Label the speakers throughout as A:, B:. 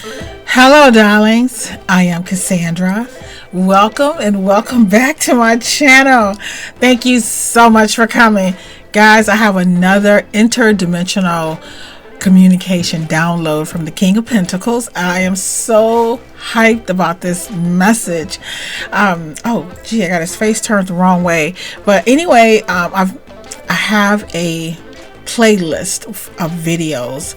A: Hello, darlings. I am Cassandra. Welcome and welcome back to my channel. Thank you so much for coming. Guys, I have another interdimensional communication download from the King of Pentacles. I am so hyped about this message. Oh, gee, I got his face turned the wrong way. But anyway, I have a playlist of videos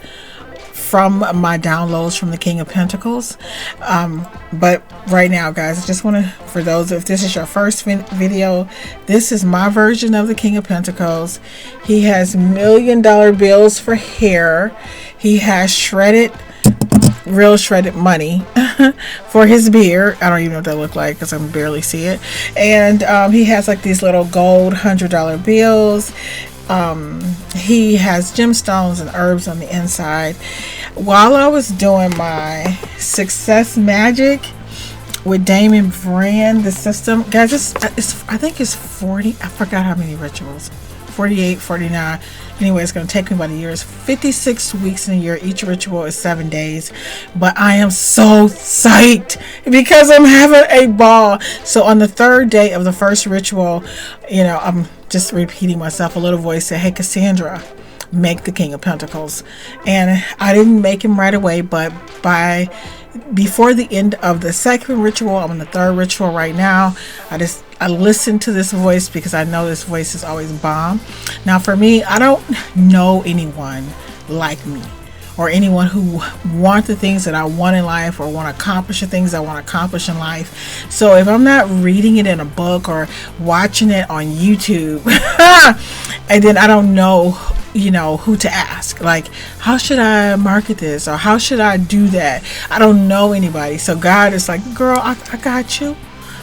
A: from my downloads from the King of Pentacles. But right now, guys, I just want to, for those, if this is your first video, this is my version of the King of Pentacles. He has $1 million bills for hair. He has real shredded money for his beard. I don't even know what that look like because I can barely see it. And he has like these little gold $100 bills. He has gemstones and herbs on the inside. While I was doing my Success Magic with Damon Brand, the system, guys, I think it's 40. I forgot how many rituals. 48, 49. Anyway, it's going to take me about a year. It's 56 weeks in a year. Each ritual is 7 days. But I am so psyched because I'm having a ball. So on the third day of the first ritual, I'm just repeating myself. A little voice said, "Hey, Cassandra, make the King of Pentacles." And I didn't make him right away, but before the end of the second ritual, I'm on the third ritual right now. I listen to this voice because I know this voice is always bomb. Now for me, I don't know anyone like me or anyone who want the things that I want in life or want to accomplish the things I want to accomplish in life. So if I'm not reading it in a book or watching it on YouTube, and then I don't know, who to ask. Like, how should I market this? Or how should I do that? I don't know anybody. So God is like, girl, I got you.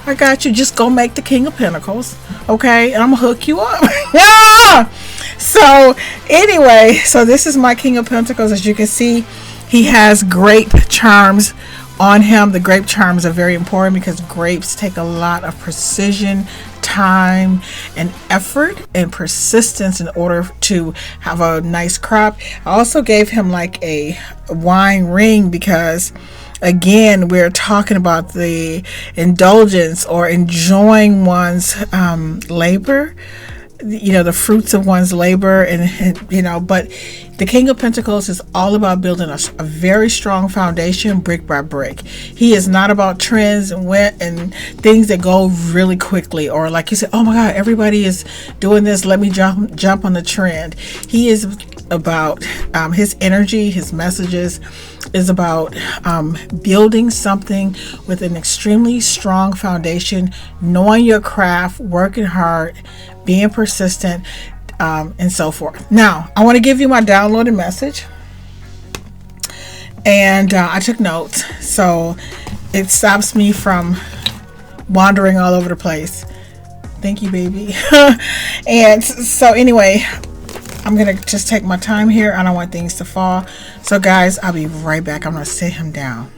A: I got you. Just go make the King of Pentacles. Okay? And I'm going to hook you up. Yeah! So anyway, so this is my King of Pentacles. As you can see, he has grape charms on him. The grape charms are very important because grapes take a lot of precision, time, and effort and persistence in order to have a nice crop. I also gave him like a wine ring because, again, we're talking about the indulgence or enjoying one's labor, the fruits of one's labor, and but the King of Pentacles is all about building a very strong foundation brick by brick. He is not about trends and things that go really quickly, or like you said, oh my God, everybody is doing this, let me jump on the trend. He is about his energy, his messages is about building something with an extremely strong foundation, knowing your craft, working hard, being persistent, and so forth. Now, I want to give you my downloaded message, and I took notes so it stops me from wandering all over the place. Thank you, baby. And so anyway, I'm gonna just take my time here. I don't want things to fall. So guys, I'll be right back. I'm gonna sit him down.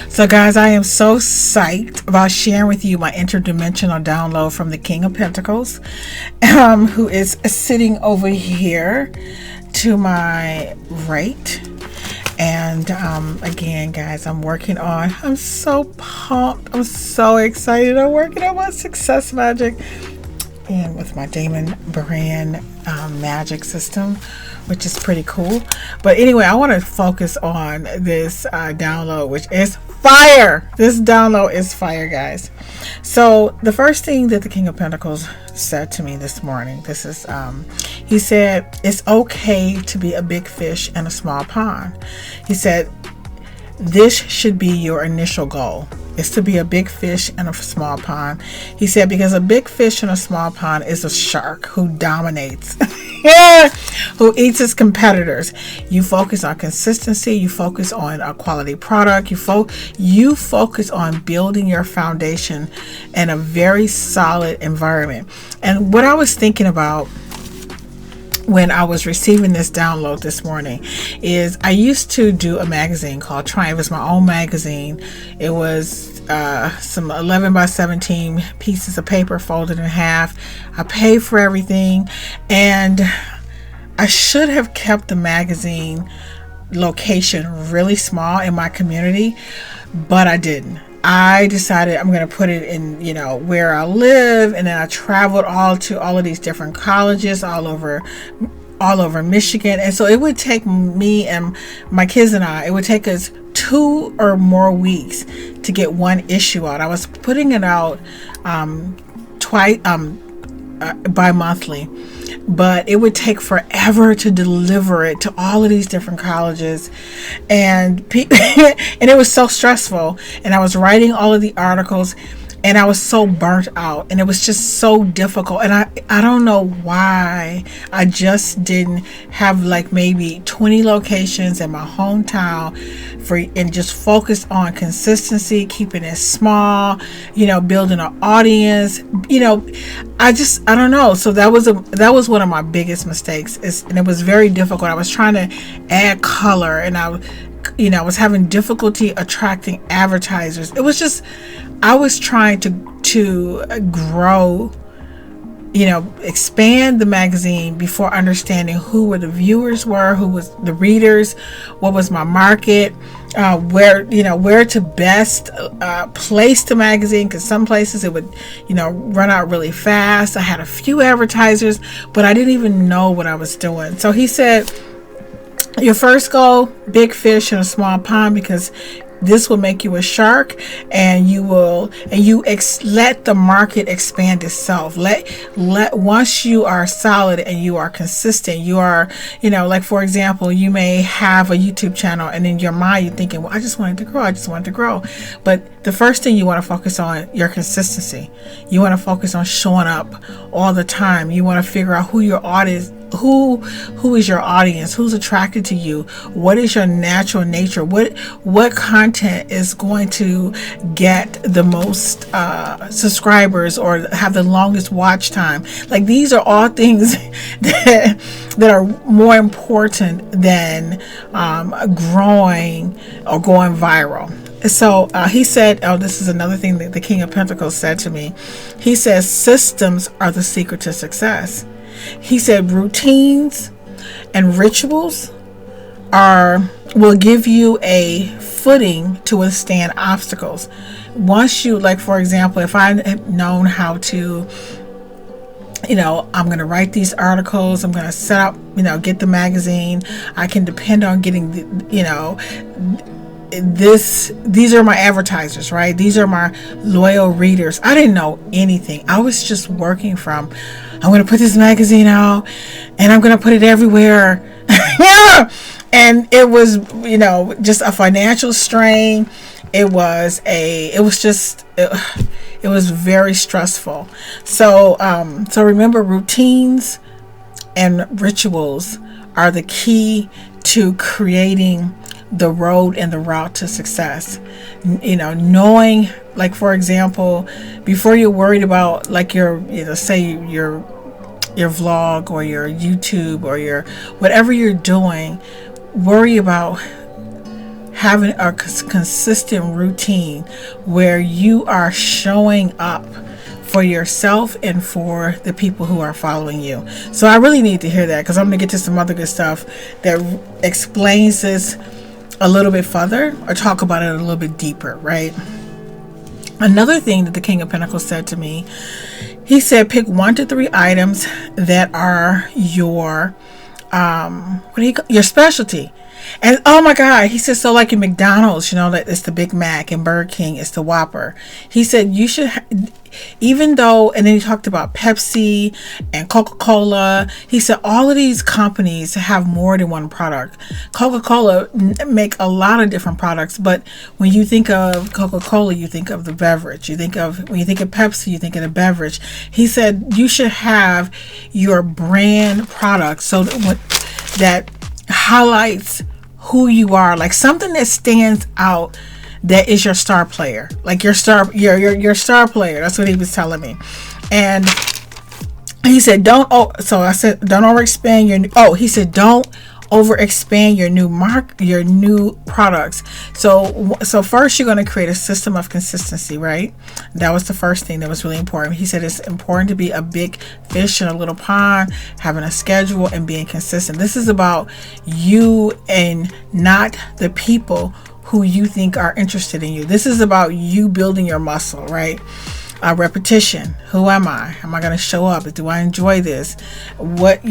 A: So guys, I am so psyched about sharing with you my interdimensional download from the King of Pentacles, who is sitting over here to my right. And again, guys, I'm so pumped. I'm so excited. I'm working on my Success Magic and with my Damon Brand magic system, which is pretty cool. But anyway, I want to focus on this download, which is fire. This download is fire, guys. So the first thing that the King of Pentacles said to me this morning, this is he said, it's okay to be a big fish in a small pond. He said, this should be your initial goal, is to be a big fish in a small pond. He said, because a big fish in a small pond is a shark who dominates, who eats his competitors. You focus on consistency. You focus on a quality product. You focus on building your foundation in a very solid environment. And what I was thinking about when I was receiving this download this morning is I used to do a magazine called Triumph. It's my own magazine. It was some 11 by 17 pieces of paper folded in half. I paid for everything, and I should have kept the magazine location really small in my community, but I didn't. I decided I'm going to put it in, you know, where I live, and then I traveled to all of these different colleges all over Michigan. And so it would take me and my kids and I, it would take us 2 or more weeks to get one issue out. I was putting it out twice bi-monthly, but it would take forever to deliver it to all of these different colleges, and and it was so stressful, and I was writing all of the articles, and I was so burnt out, and it was just so difficult. And I don't know why I just didn't have like maybe 20 locations in my hometown and just focus on consistency, keeping it small, you know, building an audience, you know. I don't know. So that was one of my biggest mistakes, and it was very difficult. I was trying to add color, and I was having difficulty attracting advertisers. It was just, I was trying to grow, you know, expand the magazine before understanding who were the viewers were, who was the readers, what was my market, where to best place the magazine, because some places it would, you know, run out really fast. I had a few advertisers, but I didn't even know what I was doing. So he said, your first goal, big fish in a small pond, because this will make you a shark, and let the market expand itself. Once you are solid and you are consistent, you are, you know, like for example, you may have a YouTube channel, and in your mind you're thinking, well, I just wanted to grow. But the first thing you want to focus on, your consistency. You want to focus on showing up all the time. You want to figure out who your audience, who is your audience, who's attracted to you, what is your natural nature, what content is going to get the most subscribers or have the longest watch time. Like, these are all things that are more important than growing or going viral. So he said, this is another thing that the King of Pentacles said to me. He says, systems are the secret to success. He said routines and rituals will give you a footing to withstand obstacles. Once you, like for example, if I had known how to, you know, I'm going to write these articles, I'm going to set up, you know, get the magazine, I can depend on getting the, you know, these are my advertisers, right? These are my loyal readers. I didn't know anything. I was just working from, I'm going to put this magazine out and I'm going to put it everywhere. Yeah. And it was, you know, just a financial strain. It was very stressful. So remember, routines and rituals are the key to creating the road and the route to success. You know, knowing, like for example, before you're worried about like your, you know, say your vlog or your YouTube or your whatever you're doing, worry about having a consistent routine where you are showing up for yourself and for the people who are following you. So I really need to hear that, because I'm going to get to some other good stuff that explains this a little bit further, or talk about it a little bit deeper, right? Another thing that the King of Pentacles said to me, he said, pick 1 to 3 items that are your your specialty. And oh my God, he said, so like in McDonald's, you know, that it's the Big Mac, and Burger King, it's the Whopper. He said you should, even though, and then he talked about Pepsi and Coca-Cola. He said all of these companies have more than one product. Coca-Cola make a lot of different products, but when you think of Coca-Cola, you think of the beverage. When you think of Pepsi, you think of the beverage. He said you should have your brand product so that highlights who you are, like something that stands out, that is your star player, like your star player. That's what he was telling me. And he said, I said, don't overexpand he said, don't over expand your new products. So first you're going to create a system of consistency, right? That was the first thing that was really important. He said it's important to be a big fish in a little pond, having a schedule and being consistent. This is about you and not the people who you think are interested in you. This is about you building your muscle, right? Repetition. Who am I? Am I going to show up? Do I enjoy this? What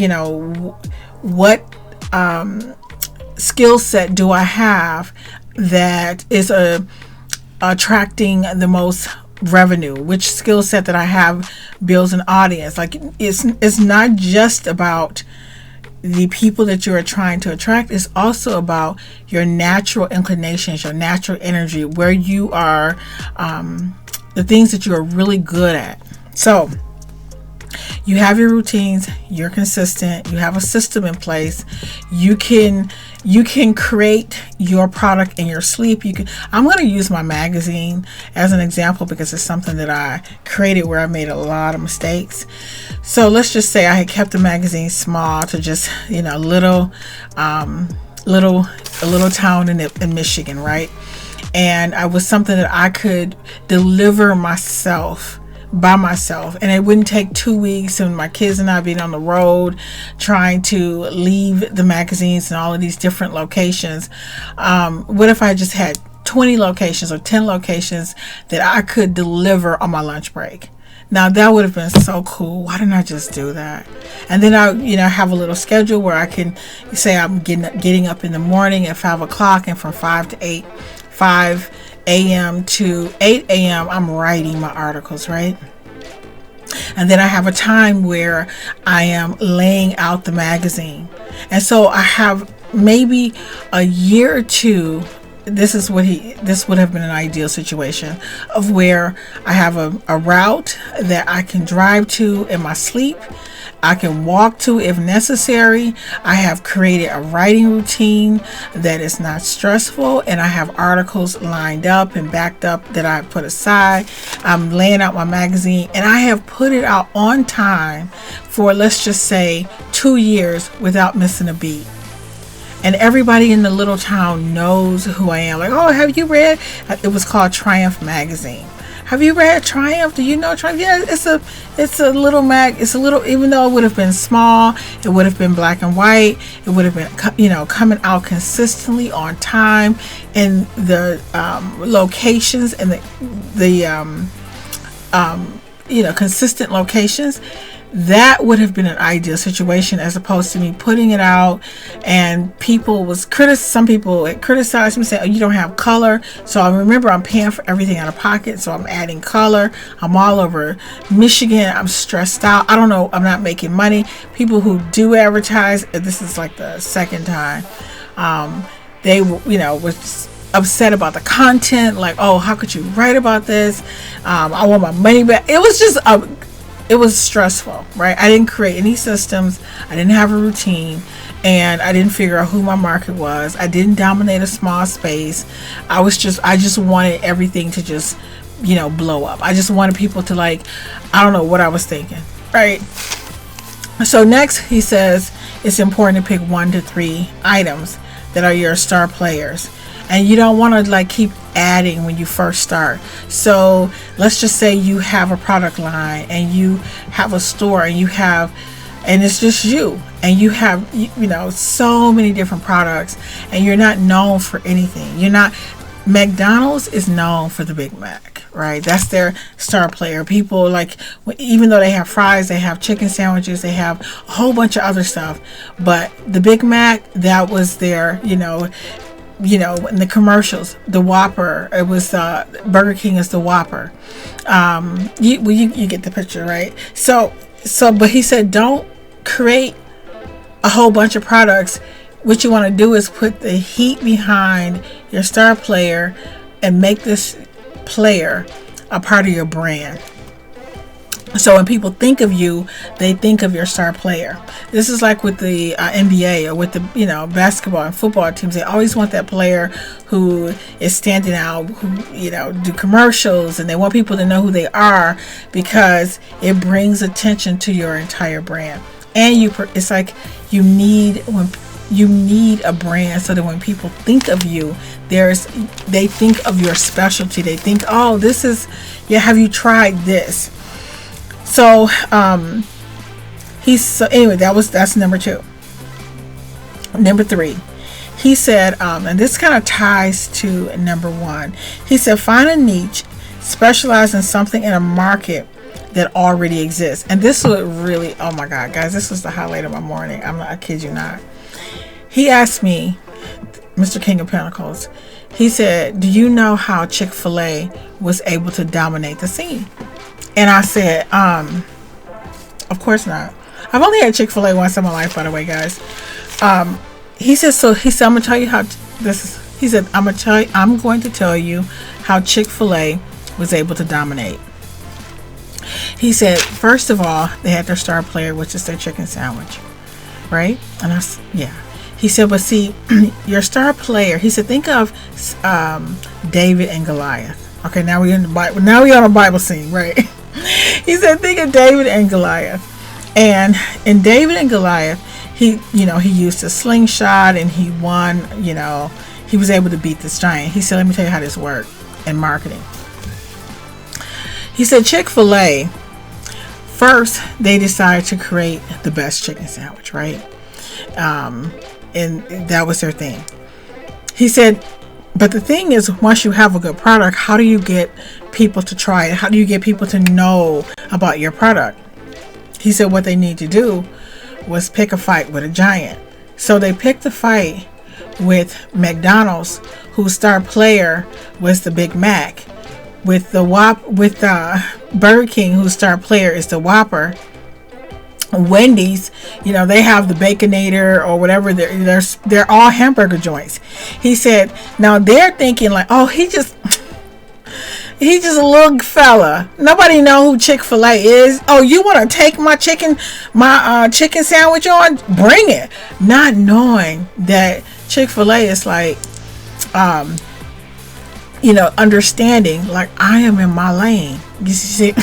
A: skill set do I have that is attracting the most revenue? Which skill set that I have builds an audience? Like, it's not just about the people that you are trying to attract. It's also about your natural inclinations, your natural energy, where you are, the things that you are really good at. So you have your routines, you're consistent, you have a system in place. You can create your product in your sleep. I'm going to use my magazine as an example because it's something that I created where I made a lot of mistakes. So let's just say I had kept the magazine small to just, a little town in Michigan, right? And I was something that I could deliver by myself, and it wouldn't take 2 weeks, and my kids and I being on the road trying to leave the magazines in all of these different locations. What if I just had 20 locations or 10 locations that I could deliver on my lunch break? Now that would have been so cool. Why didn't I just do that? And then I, have a little schedule where I can say I'm getting up in the morning at 5 o'clock, and from 5 a.m. to 8 a.m. I'm writing my articles, right? And then I have a time where I am laying out the magazine. And so I have maybe a year or two. This would have been an ideal situation of where I have a route that I can drive to in my sleep. I can walk to if necessary. I have created a writing routine that is not stressful, and I have articles lined up and backed up that I put aside. I'm laying out my magazine, and I have put it out on time for, let's just say, 2 years without missing a beat. And everybody in the little town knows who I am. Like, oh, have you read? It was called Triumph Magazine. Have you read Triumph? Do you know Triumph? Yeah, it's a little mag. It's a little, even though it would have been small, it would have been black and white. It would have been, coming out consistently on time, and the locations and the consistent locations. That would have been an ideal situation, as opposed to me putting it out and some people criticized me, saying, oh, you don't have color. So I remember I'm paying for everything out of pocket, so I'm adding color. I'm all over Michigan. I'm stressed out. I don't know. I'm not making money. People who do advertise, this is like the second time, they was upset about the content. Like, oh, how could you write about this? I want my money back. It was just it was stressful, right? I didn't create any systems. I didn't have a routine, and I didn't figure out who my market was. I didn't dominate a small space. I just wanted everything to just, blow up. I just wanted people to I don't know what I was thinking, right? So next he says it's important to pick 1 to 3 items that are your star players. And you don't want to keep adding when you first start. So let's just say you have a product line and you have a store and it's just you, and you have so many different products, and you're not known for anything. McDonald's is known for the Big Mac, right? That's their star player. People even though they have fries, they have chicken sandwiches, they have a whole bunch of other stuff, but the Big Mac, that was their, in the commercials, the Whopper, it was Burger King is the Whopper. You get the picture, right? So but he said, don't create a whole bunch of products. What you want to do is put the heat behind your star player and make this player a part of your brand. So when people think of you, they think of your star player. This is like with the NBA or with the basketball and football teams. They always want that player who is standing out, who do commercials, and they want people to know who they are, because it brings attention to your entire brand. And it's like you need, when you need a brand so that when people think of you, they think of your specialty. They think, oh, this is, yeah, have you tried this? So anyway, that's number 2. Number 3, he said, and this kind of ties to number 1. He said, find a niche, specialize in something in a market that already exists. And this was really, oh my God, guys, this was the highlight of my morning. I kid you not. He asked me, Mr. King of Pentacles, he said, do you know how Chick-fil-A was able to dominate the scene? And I said, of course not. I've only had Chick-fil-A once in my life, by the way, guys. He said, I'm gonna tell you how this is. He said, I'm going to tell you how Chick-fil-A was able to dominate. He said, first of all, they had their star player, which is their chicken sandwich, right? And yeah. He said, but see, your star player. He said, think of David and Goliath. Okay, now we're in the Bible. Now we're on a Bible scene, right? He said, think of David and Goliath. And in David and Goliath, he used a slingshot and he won. He was able to beat this giant. He said, let me tell you how this worked in marketing. He said, Chick-fil-A, first, they decided to create the best chicken sandwich, right? And that was their thing. He said, but the thing is, once you have a good product, how do you get people to try it? How do you get people to know about your product? He said what they need to do was pick a fight with a giant. So they picked a fight with McDonald's, whose star player was the Big Mac. With Burger King, whose star player is the Whopper. Wendy's, they have the Baconator or whatever. They're all hamburger joints. He said, now they're thinking like, oh, he's just a little fella. Nobody know who Chick-fil-A is. Oh, you want to take my chicken sandwich on? Bring it. Not knowing that Chick-fil-A is like, understanding, like, I am in my lane. You see,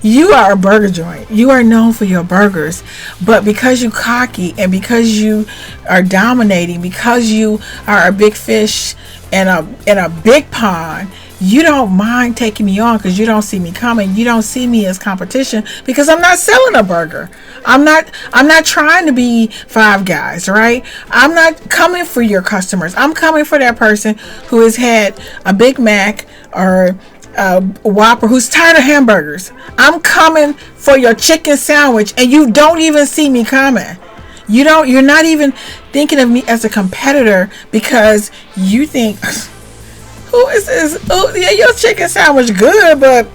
A: you are a burger joint. You are known for your burgers, but because you cocky and because you are dominating, because you are a big fish in a big pond, you don't mind taking me on because you don't see me coming. You don't see me as competition because I'm not selling a burger. I'm not trying to be Five Guys, right? I'm not coming for your customers. I'm coming for that person who has had a Big Mac or a Whopper, who's tired of hamburgers. I'm coming for your chicken sandwich and you don't even see me coming. You're not even thinking of me as a competitor because you think, who is this? Oh, yeah, your chicken sandwich good, but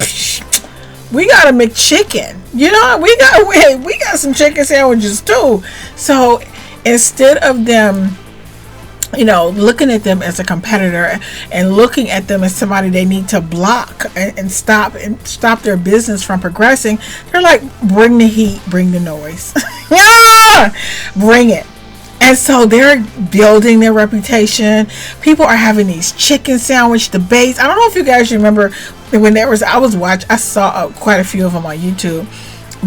A: we got a McChicken. We got some chicken sandwiches too. So instead of them, looking at them as a competitor and looking at them as somebody they need to block and stop their business from progressing, they're like, bring the heat, bring the noise. Yeah, bring it. And so they're building their reputation. People are having these chicken sandwich debates. I don't know if you guys remember when I saw quite a few of them on YouTube,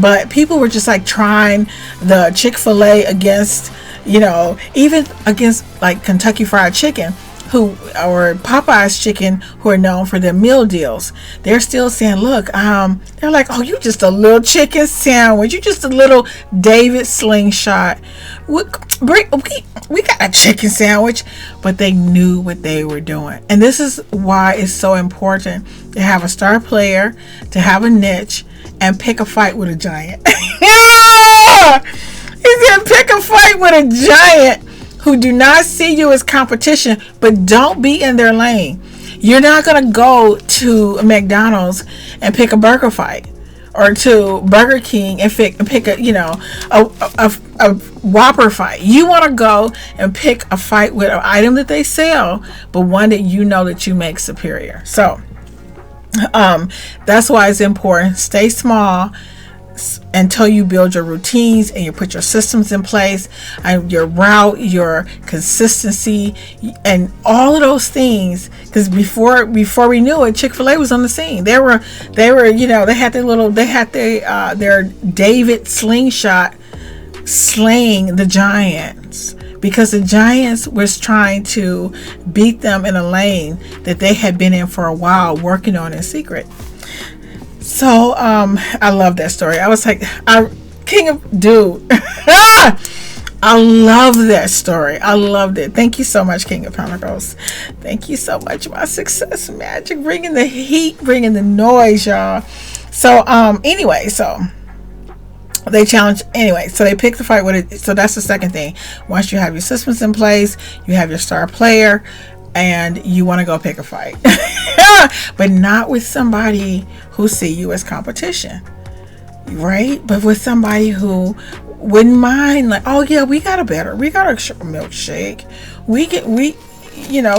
A: but people were just like trying the Chick-fil-A against, even against like Kentucky Fried Chicken, or Popeye's Chicken, who are known for their meal deals. They're still saying, look, they're like, oh, you just a little chicken sandwich. You just a little David slingshot. We got a chicken sandwich. But they knew what they were doing. And this is why it's so important to have a star player, to have a niche, and pick a fight with a giant. Yeah! He said pick a fight with a giant who do not see you as competition, but don't be in their lane. You're not going to go to McDonald's and pick a burger fight, or to Burger King and pick a Whopper fight. You want to go and pick a fight with an item that they sell, but one that that you make superior. So that's why it's important. Stay small until you build your routines and you put your systems in place, and your route, your consistency, and all of those things. Because before we knew it, Chick-fil-A was on the scene. They had their David slingshot slaying the giants, because the giants was trying to beat them in a lane that they had been in for a while, working on in secret. So I love that story. I was like, King of Dude. I love that story. I loved it. Thank you so much, King of Pentacles. Thank you so much, my success magic, bringing the heat, bringing the noise, y'all. So anyway, so they challenge anyway, so they pick the fight with it. So that's the second thing. Once you have your systems in place, you have your star player, and you want to go pick a fight. But not with somebody who see you as competition, right? But with somebody who wouldn't mind, like, oh yeah, we got a milkshake.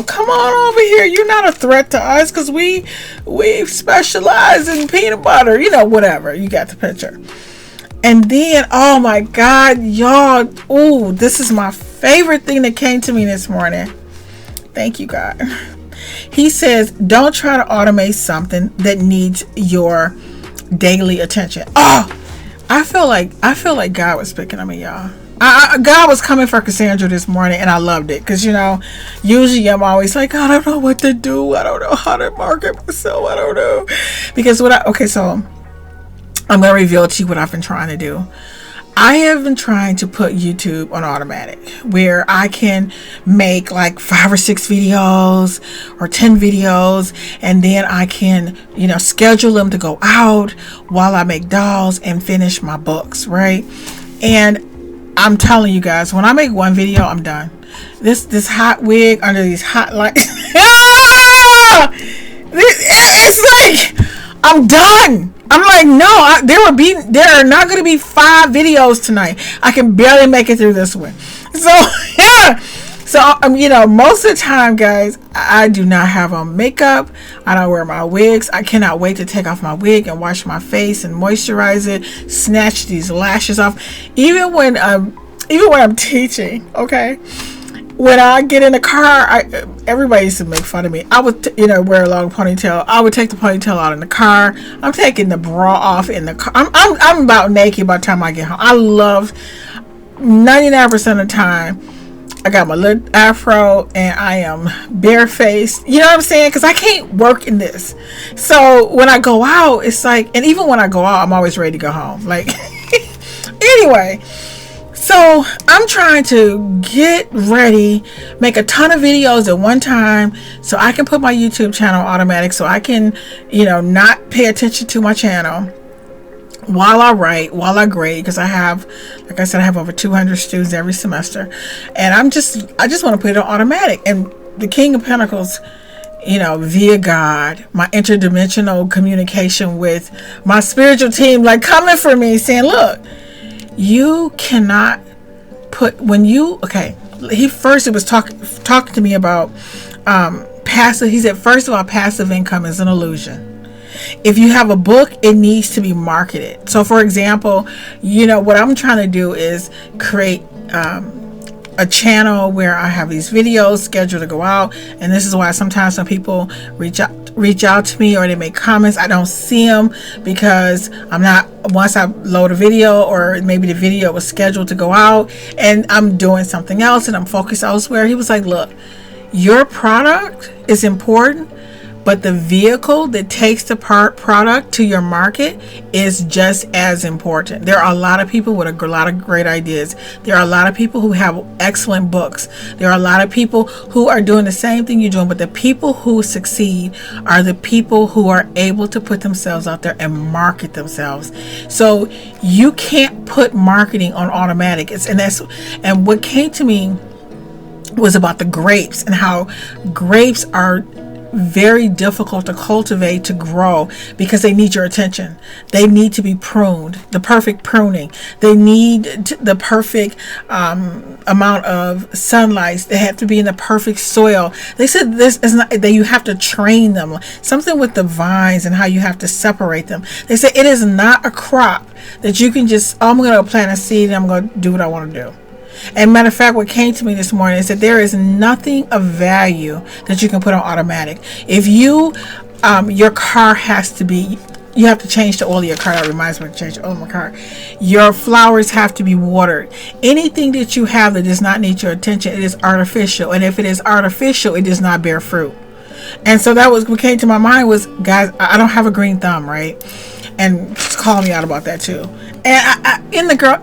A: Come on over here. You're not a threat to us because we specialize in peanut butter, whatever. You got the picture. And then, oh my God, y'all, ooh, this is my favorite thing that came to me this morning. Thank you, God. He says, don't try to automate something that needs your daily attention. Oh, I feel like God was speaking to me, y'all. God was coming for Cassandra this morning, and I loved it. Because, usually I'm always like, I don't know what to do. I don't know how to market myself. I don't know. Because so I'm going to reveal to you what I've been trying to do. I have been trying to put YouTube on automatic, where I can make like 5 or 6 videos or 10 videos, and then I can, schedule them to go out while I make dolls and finish my books, right? And I'm telling you guys, when I make one video, I'm done. This hot wig under these hot lights, it's like, I'm done. I'm like, no, there are not going to be 5 videos tonight. I can barely make it through this one. So, yeah. So, most of the time, guys, I do not have on makeup. I don't wear my wigs. I cannot wait to take off my wig and wash my face and moisturize it, snatch these lashes off. Even when I'm teaching, okay? When I get in the car, everybody used to make fun of me. I would, wear a long ponytail. I would take the ponytail out in the car. I'm taking the bra off in the car. I'm about naked by the time I get home. I love 99% of the time. I got my little afro and I am barefaced. You know what I'm saying? Because I can't work in this. So when I go out, it's like, and even when I go out, I'm always ready to go home. Like, anyway. So I'm trying to get ready, make a ton of videos at one time so I can put my YouTube channel automatic, so I can, not pay attention to my channel while I write, while I grade, because I have, like I said, I have over 200 students every semester, and I just want to put it on automatic. And the King of Pentacles, via God, my interdimensional communication with my spiritual team, like coming for me saying, look, you cannot put, he was talking to me about passive. He said, first of all, passive income is an illusion. If you have a book, it needs to be marketed. So for example, what I'm trying to do is create a channel where I have these videos scheduled to go out, and this is why sometimes some people reach out to me or they make comments. I don't see them because once I load a video, or maybe the video was scheduled to go out and I'm doing something else and I'm focused elsewhere. He was like, look, your product is important, but the vehicle that takes the product to your market is just as important. There are a lot of people with a lot of great ideas. There are a lot of people who have excellent books. There are a lot of people who are doing the same thing you're doing, but the people who succeed are the people who are able to put themselves out there and market themselves. So you can't put marketing on automatic. And what came to me was about the grapes, and how grapes are very difficult to cultivate, to grow, because they need your attention. They need to be pruned, the perfect pruning. They need the perfect amount of sunlight. They have to be in the perfect soil. They said this is not that you have to train them. Something with the vines and how you have to separate them. They say it is not a crop that you can just, I'm going to plant a seed and I'm going to do what I want to do. And matter of fact, what came to me this morning is that there is nothing of value that you can put on automatic. If you, your car has to be you have to change the oil of your car. That reminds me to change the oil of my car. Your flowers have to be watered. Anything that you have that does not need your attention, it is artificial. And if it is artificial, it does not bear fruit. And so that was what came to my mind was, guys, I don't have a green thumb, right? And call me out about that too. And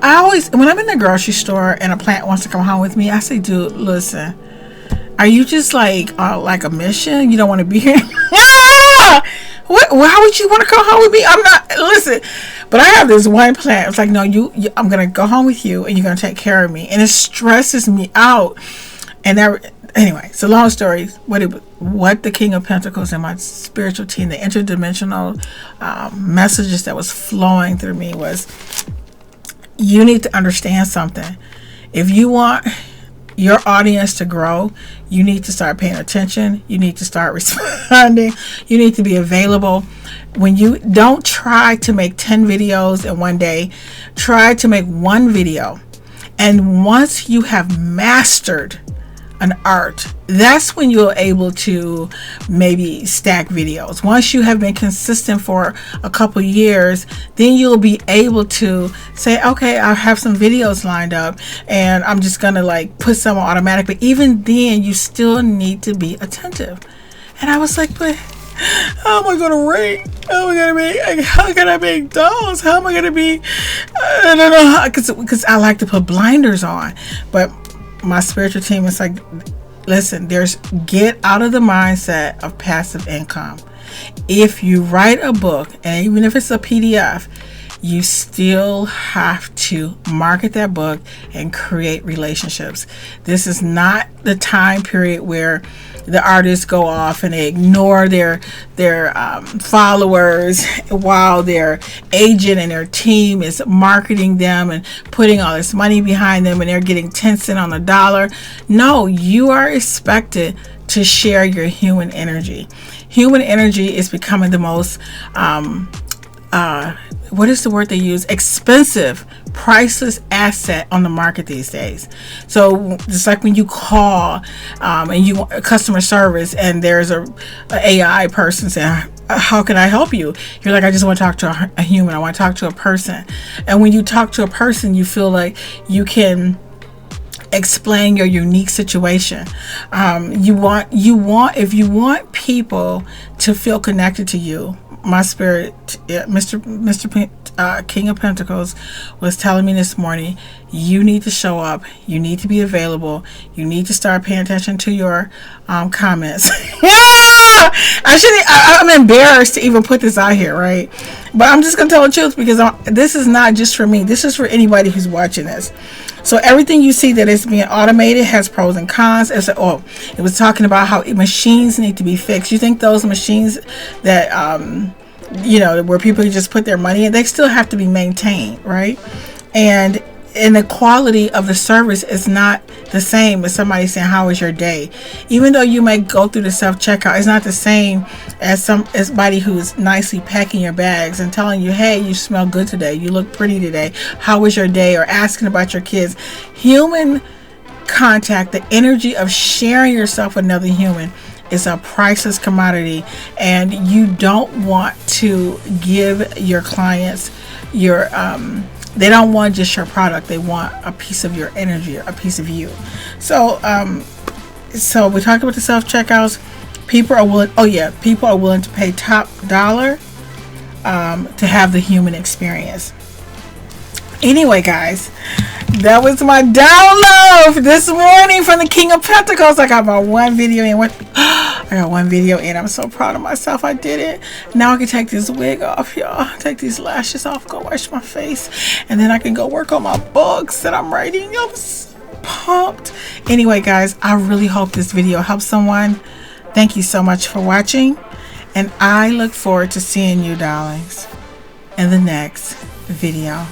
A: I always, when I'm in the grocery store and a plant wants to come home with me, I say, dude, listen, are you just like a mission? You don't want to be here? Why would you want to come home with me? I'm not, listen, but I have this one plant. It's like, no, I'm going to go home with you and you're going to take care of me. And it stresses me out. And anyway, so long story, what the King of Pentacles and my spiritual team, the interdimensional messages that was flowing through me was, you need to understand something. If you want your audience to grow, you need to start paying attention. You need to start responding. You need to be available. When you don't try to make 10 videos in one day, try to make one video. And once you have mastered an art, that's when you're able to maybe stack videos. Once you have been consistent for a couple years, then you'll be able to say, okay, I have some videos lined up and I'm just gonna like put some on automatic. But even then, you still need to be attentive. And I was like, but how am I gonna rate? How can I make dolls? How am I gonna be, I don't know, because I like to put blinders on. But my spiritual team is like, listen, get out of the mindset of passive income. If you write a book, and even if it's a PDF, you still have to market that book and create relationships. This is not the time period where the artists go off and they ignore their followers while their agent and their team is marketing them and putting all this money behind them and they're getting 10 cents on the dollar. No, you are expected to share your human energy. Human energy is becoming the most what is the word they use? Expensive, priceless asset on the market these days. So just like when you call and you want customer service and there's a AI person saying, how can I help you? You're like, I just want to talk to a human. I want to talk to a person. And when you talk to a person, you feel like you can explain your unique situation. If you want people to feel connected to you, my spirit, Mr. King of Pentacles was telling me this morning, you need to show up, you need to be available, you need to start paying attention to your comments. I'm embarrassed to even put this out here, right? But I'm just gonna tell the truth, because this is not just for me, this is for anybody who's watching this. So everything you see that is being automated has pros and cons. It was talking about how machines need to be fixed. You think those machines that where people just put their money in, they still have to be maintained, right? And the quality of the service is not the same as somebody saying, how was your day? Even though you may go through the self-checkout, it's not the same as somebody who's nicely packing your bags and telling you, hey, you smell good today, you look pretty today, how was your day? Or asking about your kids. Human contact, the energy of sharing yourself with another human, is a priceless commodity. And you don't want to give your clients your they don't want just your product, they want a piece of your energy, a piece of you. So we talked about the self-checkouts. People are willing to pay top dollar to have the human experience. Anyway, guys, that was my download this morning from the King of Pentacles. I got my one video in. I'm so proud of myself. I did it. Now I can take this wig off, y'all. Take these lashes off, go wash my face, and then I can go work on my books that I'm writing. I'm so pumped. Anyway, guys, I really hope this video helps someone. Thank you so much for watching, and I look forward to seeing you, darlings, in the next video.